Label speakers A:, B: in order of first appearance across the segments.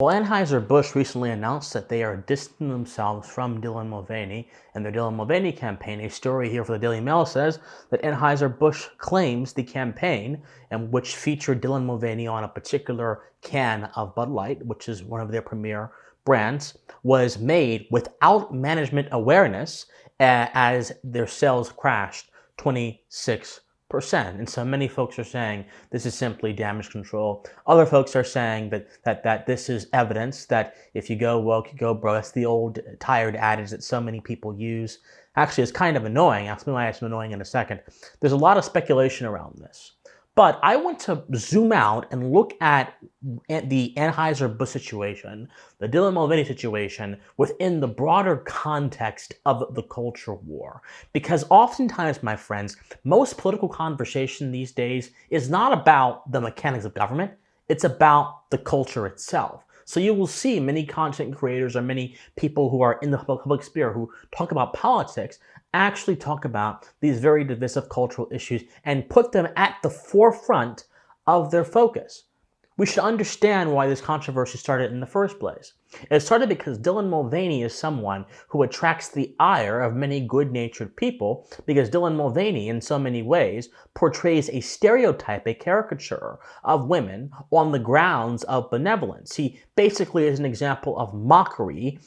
A: Well, Anheuser-Busch recently announced that they are distancing themselves from Dylan Mulvaney and their Dylan Mulvaney campaign. A story here for the Daily Mail says that Anheuser-Busch claims the campaign, and which featured Dylan Mulvaney on a particular can of Bud Light, which is one of their premier brands, was made without management awareness as their sales crashed 26%. And so many folks are saying this is simply damage control. Other folks are saying that this is evidence that if you go woke, you go broke. That's the old tired adage that so many people use. Actually, it's kind of annoying. Ask me why it's annoying in a second. There's a lot of speculation around this. But I want to zoom out and look at the Anheuser-Busch situation, the Dylan Mulvaney situation, within the broader context of the culture war. Because oftentimes, my friends, most political conversation these days is not about the mechanics of government, it's about the culture itself. So you will see many content creators or many people who are in the public sphere who talk about politics actually talk about these very divisive cultural issues and put them at the forefront of their focus. We should understand why this controversy started in the first place. It started because Dylan Mulvaney is someone who attracts the ire of many good-natured people because Dylan Mulvaney, in so many ways, portrays a stereotype, a caricature of women on the grounds of benevolence. He basically is an example of mockery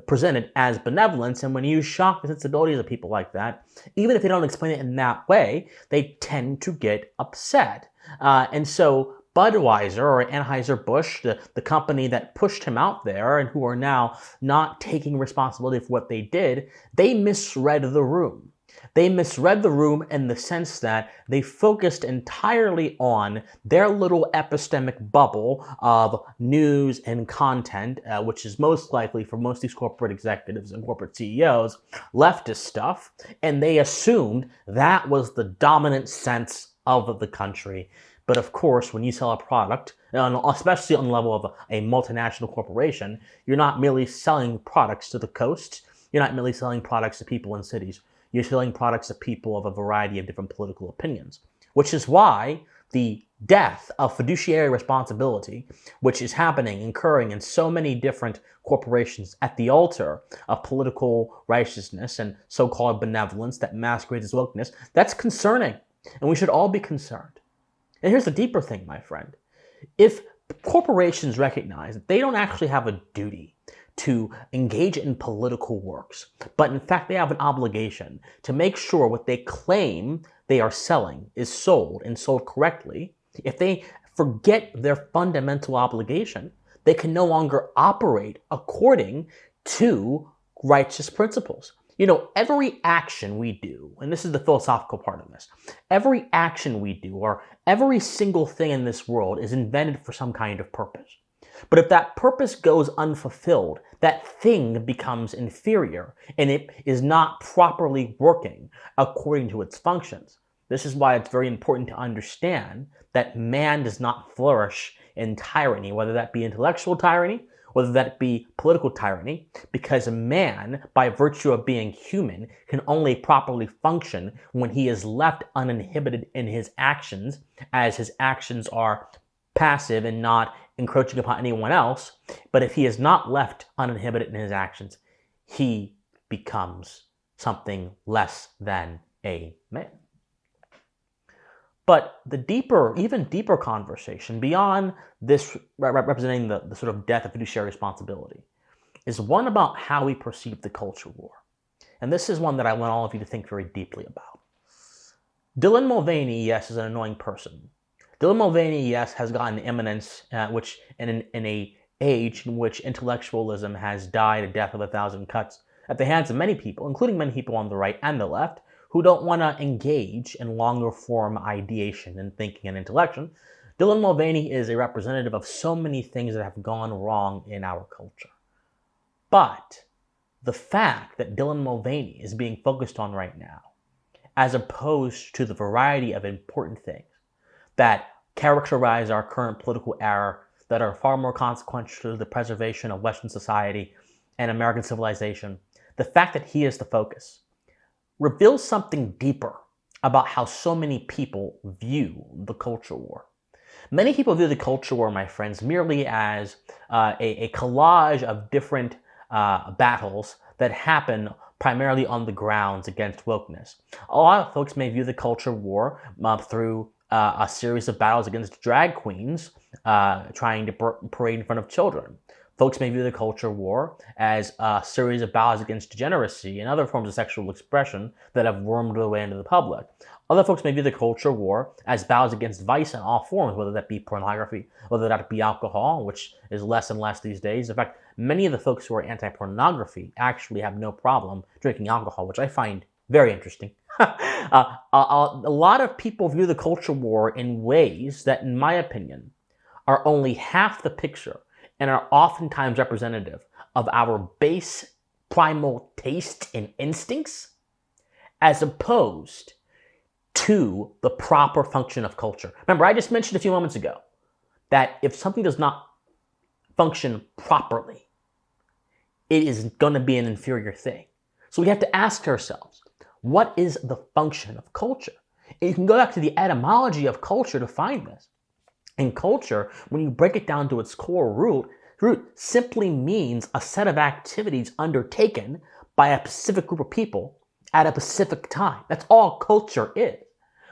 A: presented as benevolence, and when you shock the sensibilities of people like that, even if they don't explain it in that way, they tend to get upset. And so Budweiser or Anheuser-Busch, the company that pushed him out there and who are now not taking responsibility for what they did, they misread the room. They misread the room in the sense that they focused entirely on their little epistemic bubble of news and content, which is most likely for most of these corporate executives and corporate CEOs, leftist stuff, and they assumed that was the dominant sense of the country. But of course, when you sell a product, especially on the level of a multinational corporation, you're not merely selling products to the coast. You're not merely selling products to people in cities. You're selling products to people of a variety of different political opinions, which is why the death of fiduciary responsibility, which is occurring in so many different corporations at the altar of political righteousness and so-called benevolence that masquerades as wokeness, that's concerning, and we should all be concerned. And here's the deeper thing, my friend. If corporations recognize that they don't actually have a duty to engage in political works, but in fact they have an obligation to make sure what they claim they are selling is sold and sold correctly, if they forget their fundamental obligation, they can no longer operate according to righteous principles. You know, every action we do, and this is the philosophical part of this, every action we do, or every single thing in this world is invented for some kind of purpose. But if that purpose goes unfulfilled, that thing becomes inferior, and it is not properly working according to its functions. This is why it's very important to understand that man does not flourish in tyranny, whether that be intellectual tyranny, whether that be political tyranny, because a man, by virtue of being human, can only properly function when he is left uninhibited in his actions, as his actions are passive and not encroaching upon anyone else. But if he is not left uninhibited in his actions, he becomes something less than a man. But the deeper, even deeper conversation beyond this representing the sort of death of fiduciary responsibility is one about how we perceive the culture war. And this is one that I want all of you to think very deeply about. Dylan Mulvaney, yes, is an annoying person. Dylan Mulvaney, yes, has gotten eminence, which in an age in which intellectualism has died a death of 1,000 cuts at the hands of many people, including many people on the right and the left, who don't want to engage in longer form ideation and thinking and intellection. Dylan Mulvaney is a representative of so many things that have gone wrong in our culture. But the fact that Dylan Mulvaney is being focused on right now, as opposed to the variety of important things that characterize our current political era, that are far more consequential to the preservation of Western society and American civilization, the fact that he is the focus reveals something deeper about how so many people view the culture war. Many people view the culture war, my friends, merely as a collage of different battles that happen primarily on the grounds against wokeness. A lot of folks may view the culture war through a series of battles against drag queens trying to parade in front of children. Folks may view the culture war as a series of battles against degeneracy and other forms of sexual expression that have wormed their way into the public. Other folks may view the culture war as battles against vice in all forms, whether that be pornography, whether that be alcohol, which is less and less these days. In fact, many of the folks who are anti-pornography actually have no problem drinking alcohol, which I find very interesting. A lot of people view the culture war in ways that, in my opinion, are only half the picture and are oftentimes representative of our base primal taste and instincts as opposed to the proper function of culture. Remember, I just mentioned a few moments ago that if something does not function properly, it is going to be an inferior thing. So we have to ask ourselves, what is the function of culture? And you can go back to the etymology of culture to find this. And culture, when you break it down to its core root simply means a set of activities undertaken by a specific group of people at a specific time. That's all culture is.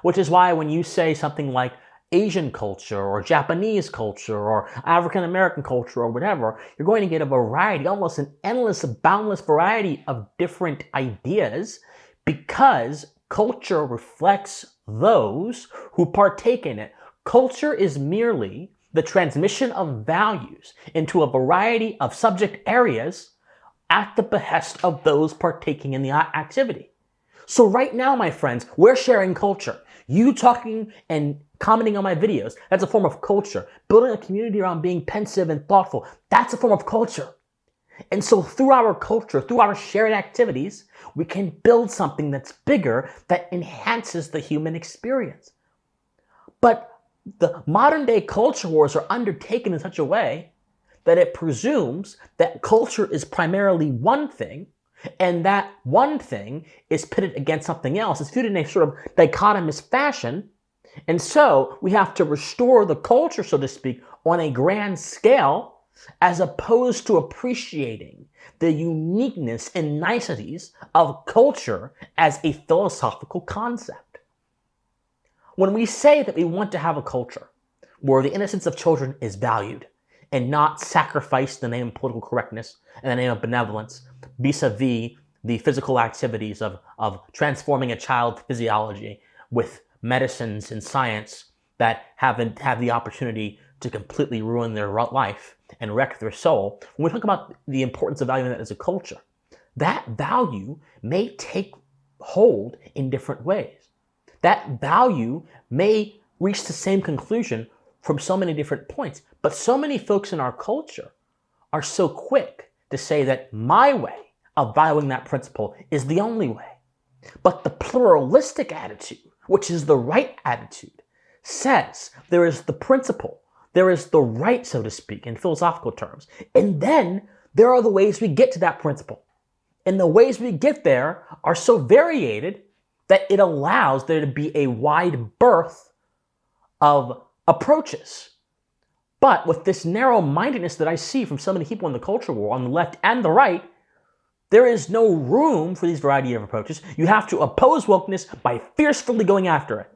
A: Which is why when you say something like Asian culture or Japanese culture or African American culture or whatever, you're going to get a variety, almost an endless, boundless variety of different ideas because culture reflects those who partake in it. Culture is merely the transmission of values into a variety of subject areas at the behest of those partaking in the activity. So right now, my friends, we're sharing culture. You talking and commenting on my videos, that's a form of culture. Building a community around being pensive and thoughtful, that's a form of culture. And so through our culture, through our shared activities, we can build something that's bigger, that enhances the human experience. But the modern day culture wars are undertaken in such a way that it presumes that culture is primarily one thing, and that one thing is pitted against something else. It's viewed in a sort of dichotomous fashion. And so we have to restore the culture, so to speak, on a grand scale, as opposed to appreciating the uniqueness and niceties of culture as a philosophical concept. When we say that we want to have a culture where the innocence of children is valued and not sacrificed in the name of political correctness and the name of benevolence, vis-a-vis the physical activities of transforming a child's physiology with medicines and science that haven't had the opportunity to completely ruin their life and wreck their soul, when we talk about the importance of valuing that as a culture, that value may take hold in different ways. That value may reach the same conclusion from so many different points, but so many folks in our culture are so quick to say that my way of valuing that principle is the only way. But the pluralistic attitude, which is the right attitude, says there is the principle, there is the right, so to speak, in philosophical terms. And then there are the ways we get to that principle. And the ways we get there are so variated that it allows there to be a wide berth of approaches. But with this narrow-mindedness that I see from so many people in the culture war, on the left and the right, there is no room for these variety of approaches. You have to oppose wokeness by fiercely going after it.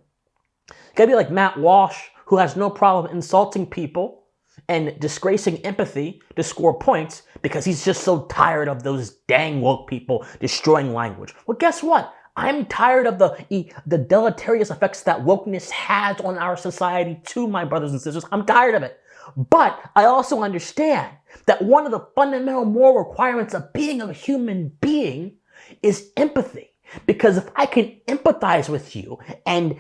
A: You gotta be like Matt Walsh, who has no problem insulting people and disgracing empathy to score points because he's just so tired of those dang woke people destroying language. Well, guess what? I'm tired of the deleterious effects that wokeness has on our society too, my brothers and sisters. I'm tired of it. But I also understand that one of the fundamental moral requirements of being a human being is empathy. Because if I can empathize with you and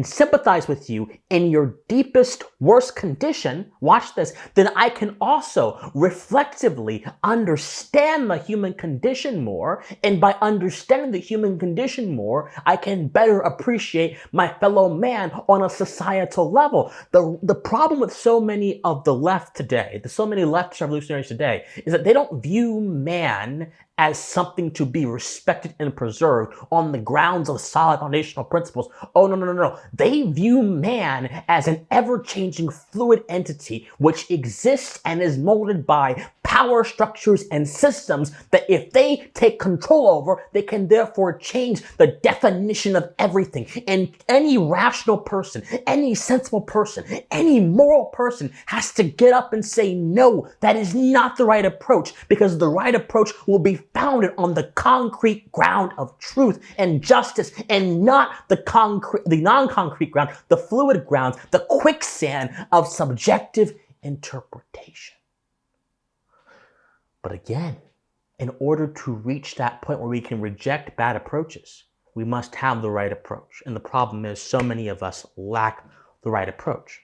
A: sympathize with you in your deepest, worst condition, watch this, then I can also reflectively understand the human condition more. And by understanding the human condition more, I can better appreciate my fellow man on a societal level. The problem with so many of the left today, so many leftist revolutionaries today, is that they don't view man as something to be respected and preserved on the grounds of solid foundational principles. Oh, no, no, no, no. They view man as an ever-changing fluid entity which exists and is molded by power structures and systems that if they take control over, they can therefore change the definition of everything. And any rational person, any sensible person, any moral person has to get up and say, no, that is not the right approach, because the right approach will be founded on the concrete ground of truth and justice, and not the non-concrete ground, the fluid ground, the quicksand of subjective interpretation. But again, in order to reach that point where we can reject bad approaches, we must have the right approach. And the problem is so many of us lack the right approach.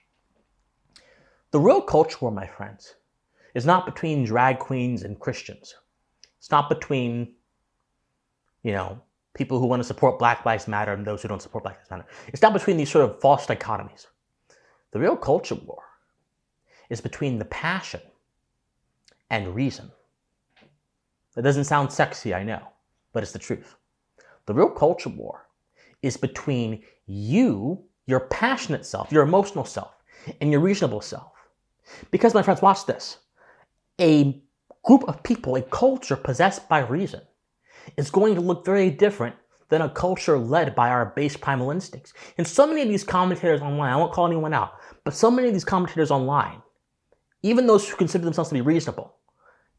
A: The real culture war, my friends, is not between drag queens and Christians. It's not between, people who want to support Black Lives Matter and those who don't support Black Lives Matter. It's not between these sort of false dichotomies. The real culture war is between the passion and reason. That doesn't sound sexy, I know, but it's the truth. The real culture war is between you, your passionate self, your emotional self, and your reasonable self. Because, my friends, watch this. A group of people, a culture possessed by reason, is going to look very different than a culture led by our base primal instincts. And so many of these commentators online, I won't call anyone out, but so many of these commentators online, even those who consider themselves to be reasonable,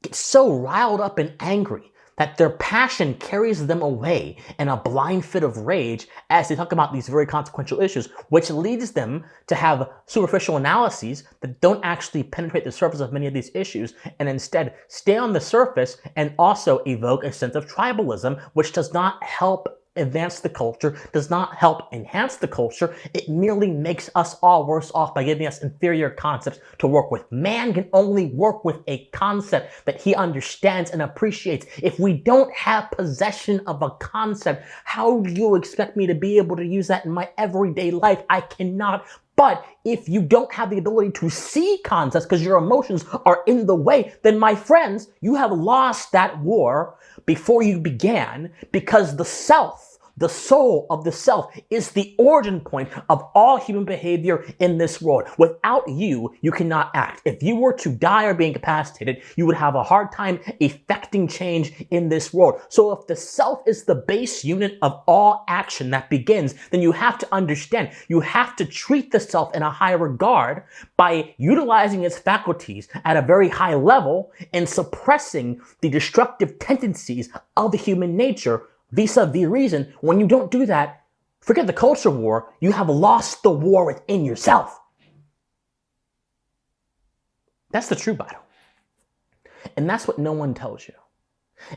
A: get so riled up and angry that their passion carries them away in a blind fit of rage as they talk about these very consequential issues, which leads them to have superficial analyses that don't actually penetrate the surface of many of these issues, and instead stay on the surface and also evoke a sense of tribalism, which does not help advance the culture, does not help enhance the culture. It merely makes us all worse off by giving us inferior concepts to work with. Man can only work with a concept that he understands and appreciates. If we don't have possession of a concept, how do you expect me to be able to use that in my everyday life? I cannot. But if you don't have the ability to see concepts because your emotions are in the way, then my friends, you have lost that war before you began, because the self, the soul of the self, is the origin point of all human behavior in this world. Without you, you cannot act. If you were to die or be incapacitated, you would have a hard time effecting change in this world. So if the self is the base unit of all action that begins, then you have to understand, you have to treat the self in a high regard by utilizing its faculties at a very high level and suppressing the destructive tendencies of human nature vis-a-vis reason. When you don't do that, forget the culture war, you have lost the war within yourself. That's the true battle. And that's what no one tells you.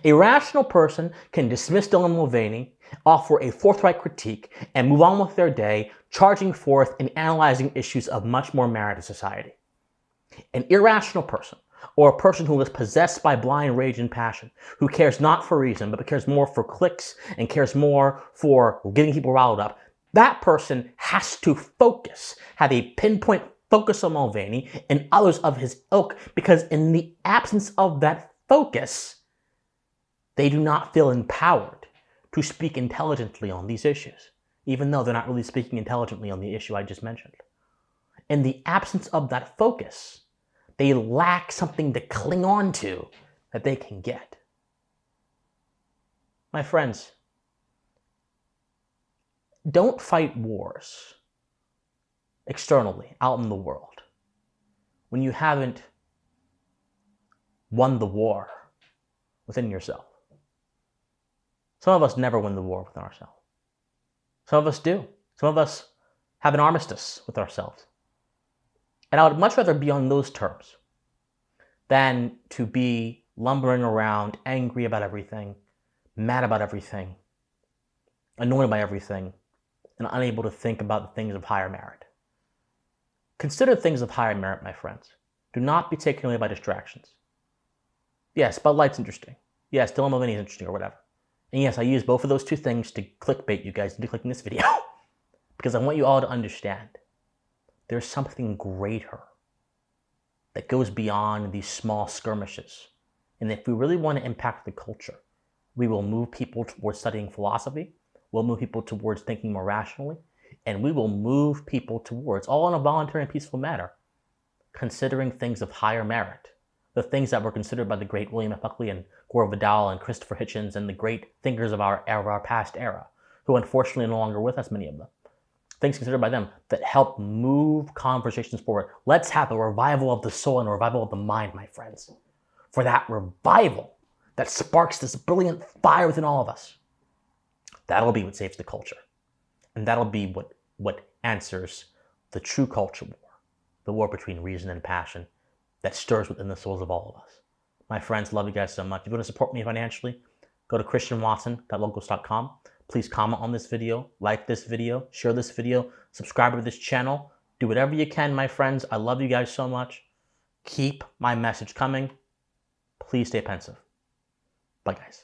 A: A rational person can dismiss Dylan Mulvaney, offer a forthright critique, and move on with their day, charging forth and analyzing issues of much more merit in society. An irrational person, or a person who is possessed by blind rage and passion, who cares not for reason, but cares more for clicks and cares more for getting people riled up, that person has to focus, have a pinpoint focus on Mulvaney and others of his ilk, because in the absence of that focus, they do not feel empowered to speak intelligently on these issues, even though they're not really speaking intelligently on the issue I just mentioned. In the absence of that focus, they lack something to cling on to that they can get. My friends, don't fight wars externally, out in the world, when you haven't won the war within yourself. Some of us never win the war within ourselves. Some of us do. Some of us have an armistice with ourselves. And I would much rather be on those terms than to be lumbering around, angry about everything, mad about everything, annoyed by everything, and unable to think about the things of higher merit. Consider things of higher merit, my friends. Do not be taken away by distractions. Yes, Bud Light's interesting. Yes, Dylan Mulvaney is interesting, or whatever. And yes, I use both of those two things to clickbait you guys into clicking this video. Because I want you all to understand there's something greater that goes beyond these small skirmishes. And if we really want to impact the culture, We will move people towards studying philosophy. We'll move people towards thinking more rationally. And we will move people towards, all in a voluntary and peaceful manner, considering things of higher merit. The things that were considered by the great William F. Buckley and Gore Vidal and Christopher Hitchens and the great thinkers of our past era, who unfortunately are no longer with us, many of them. Things considered by them that help move conversations forward. Let's have a revival of the soul and a revival of the mind, my friends. For that revival that sparks this brilliant fire within all of us, that'll be what saves the culture. And that'll be what answers the true culture war, the war between reason and passion that stirs within the souls of all of us. My friends, love you guys so much. If you want to support me financially, go to christianwatson.locals.com. Please comment on this video, like this video, share this video, subscribe to this channel. Do whatever you can, my friends. I love you guys so much. Keep my message coming. Please stay pensive. Bye, guys.